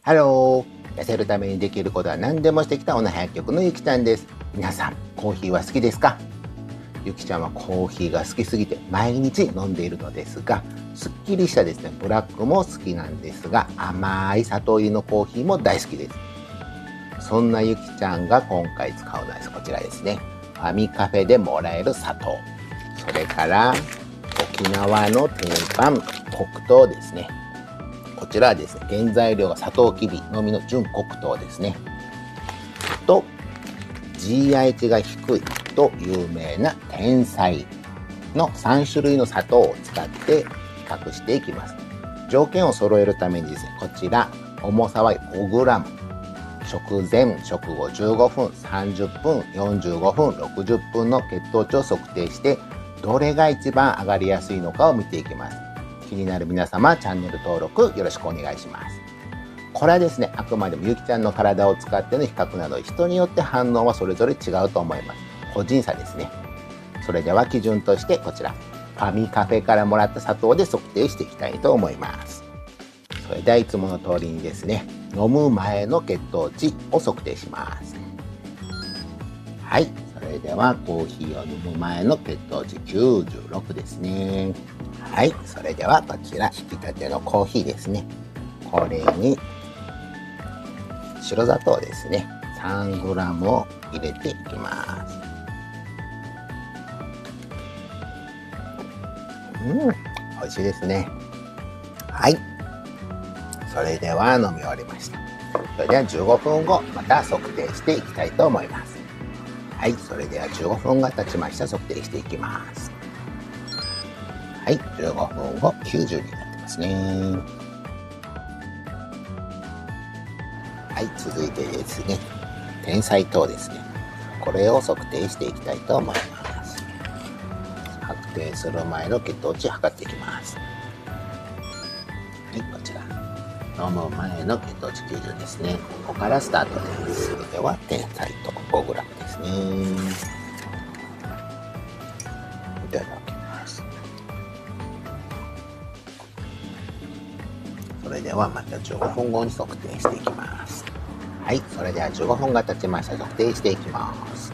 ハロー。痩せるためにできることは何でもしてきたおなはや局のゆきちゃんです。皆さん、コーヒーは好きですか？ゆきちゃんはコーヒーが好きすぎて毎日飲んでいるのですが、すっきりしたですね、ブラックも好きなんですが、甘い砂糖入りのコーヒーも大好きです。そんなゆきちゃんが今回使うのはこちらですね。ファミカフェでもらえる砂糖。それから沖縄の定番黒糖ですね。こちらはですね、原材料がサトウキビのみの純黒糖ですね。と GI 値が低いと有名な天才の3種類の砂糖を使って比較していきます。条件を揃えるためにですね、こちら重さは 5g、食前食後15分、30分、45分、60分の血糖値を測定して、どれが一番上がりやすいのかを見ていきます。気になる皆様、チャンネル登録よろしくお願いします。これはですね、あくまでもゆきちゃんの体を使っての比較など、人によって反応はそれぞれ違うと思います。個人差ですね。それでは基準としてこちら、ファミカフェからもらった砂糖で測定していきたいと思います。それではいつもの通りにですね、飲む前の血糖値を測定します。はい、それではコーヒーを飲む前の血糖値96ですね。はい、それではこちら引き立てのコーヒーですね。これに白砂糖ですね。3g を入れていきます。美味しいですね。はい。それでは飲み終わりました。それでは15分後、また測定していきたいと思います。はい、それでは15分が経ちました。測定していきます。はい、15分後、90になってますね。はい、続いてですね、天才糖ですね。これを測定していきたいと思います。測定する前の血糖値を測っていきます。はい、こちら。飲む前の血糖値90ですね。ここからスタートです。それでは天才糖 5g ですね。いただきます。それではまた15分後に測定していきます。はい、それでは15分が経ちました。測定していきます。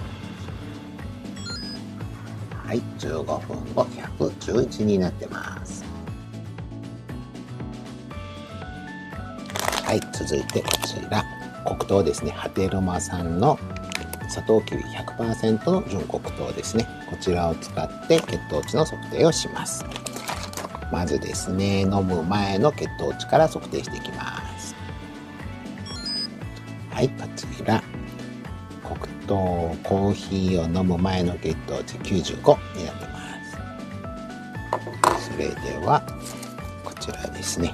はい、15分後111になってます。はい、続いてこちら黒糖ですね。ハテルマさんのサトウキビ 100% の純黒糖ですね。こちらを使って血糖値の測定をします。まずですね、飲む前の血糖値から測定していきます。はい、こちら黒糖コーヒーを飲む前の血糖値95になってます。それではこちらですね、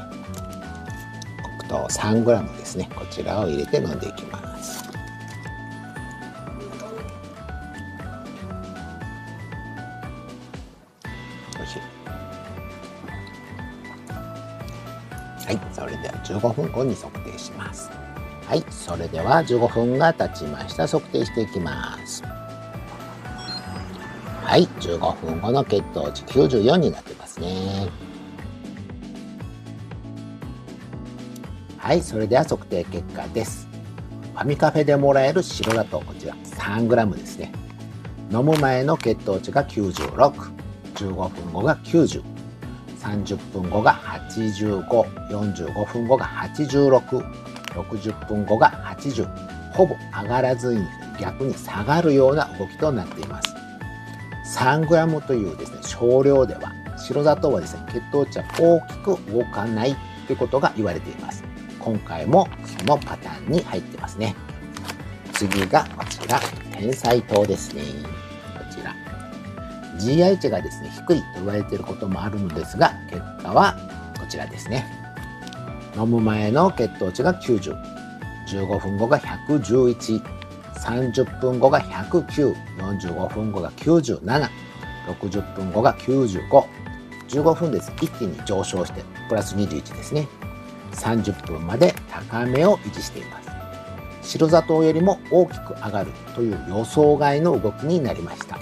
黒糖 3g ですね。こちらを入れて飲んでいきます。おいしい。はい、それでは15分後に測定します。はい、それでは15分が経ちました。測定していきます。はい、15分後の血糖値94になってますね。はい、それでは測定結果です。ファミカフェでもらえる白砂糖、こちら 3g ですね。飲む前の血糖値が96、15分後が90、30分後が85、45分後が86、60分後が80、ほぼ上がらずに逆に下がるような動きとなっています。3g というですね、少量では白砂糖はですね、血糖値は大きく動かないということが言われています。今回もそのパターンに入ってますね。次がこちら、天才糖ですね。こちら GI 値がですね、低いと言われていることもあるのですが、結果はこちらですね。飲む前の血糖値が90、15分後が111、30分後が109、45分後が97、60分後が95、15分です。一気に上昇してプラス21ですね。30分まで高めを維持しています。白砂糖よりも大きく上がるという予想外の動きになりました。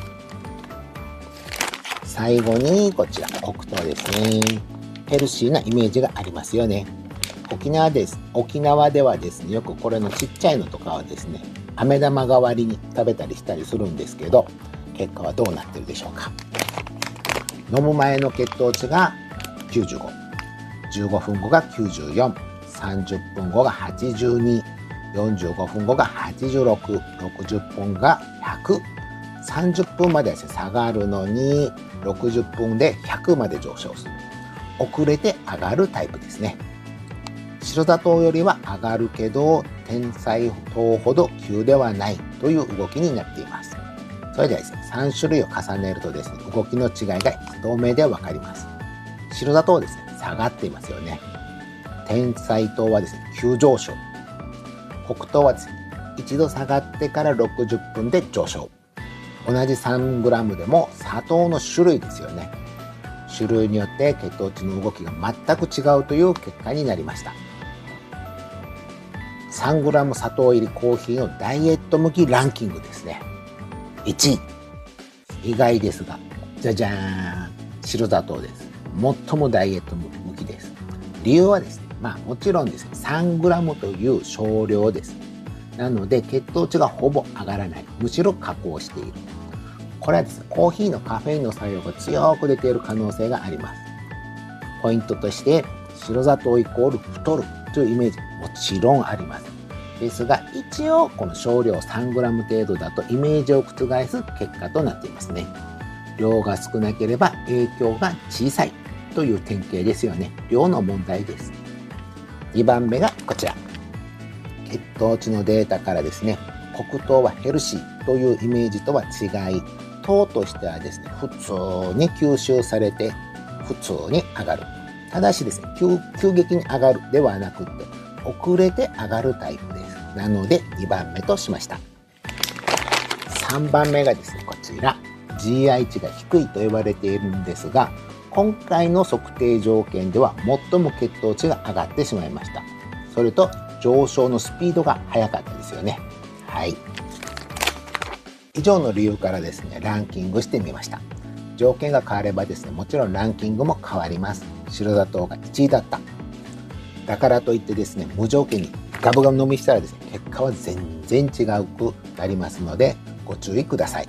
最後にこちら黒糖ですね。ヘルシーなイメージがありますよね。沖縄ではですね、よくこれのちっちゃいのとかはですね、飴玉代わりに食べたりしたりするんですけど、結果はどうなってるでしょうか。飲む前の血糖値が95、15分後が94、30分後が82、45分後が86、60分が100、30分までですね、下がるのに60分で100まで上昇する。遅れて上がるタイプですね。白砂糖よりは上がるけど天才糖ほど急ではないという動きになっています。それではですね、3種類を重ねるとですね、動きの違いが一目でわかります。白砂糖はですね、下がっていますよね。天才糖はですね、急上昇。黒糖はですね、一度下がってから60分で上昇。同じ 3g でも砂糖の種類ですよね。種類によって血糖値の動きが全く違うという結果になりました。3g 砂糖入りコーヒーのダイエット向きランキングですね。1位。意外ですが、じゃじゃーん。白砂糖です。最もダイエット向きです。理由はですね、もちろんですね、3g という少量です。なので血糖値がほぼ上がらない。むしろ下降している。これはですね、コーヒーのカフェインの作用が強く出ている可能性があります。ポイントとして、白砂糖イコール太るというイメージもちろんあります。ですが、一応この少量 3g 程度だとイメージを覆す結果となっていますね。量が少なければ影響が小さいという典型ですよね。量の問題です。2番目がこちら。血糖値のデータからですね、黒糖はヘルシーというイメージとは違い、糖としてはですね、普通に吸収されて普通に上がる。ただしですね、急激に上がるではなくて、遅れて上がるタイプです。なので2番目としました。3番目がですね、こちら。GI 値が低いと言われているんですが、今回の測定条件では最も血糖値が上がってしまいました。それと上昇のスピードが速かったですよね。はい。以上の理由からですね、ランキングしてみました。条件が変わればですね、もちろんランキングも変わります。白砂糖が1位だった。だからといってですね、無条件にガブガブ飲みしたらですね、結果は全然違うくなりますので、ご注意ください。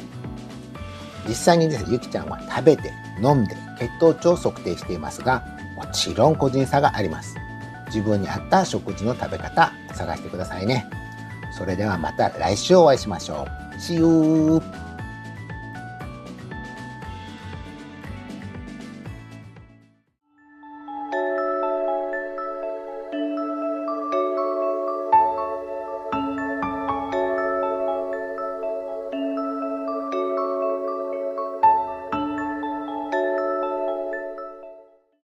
実際にですね、ゆきちゃんは食べて飲んで血糖値を測定していますが、もちろん個人差があります。自分に合った食事の食べ方、探してくださいね。それではまた来週お会いしましょう。See you!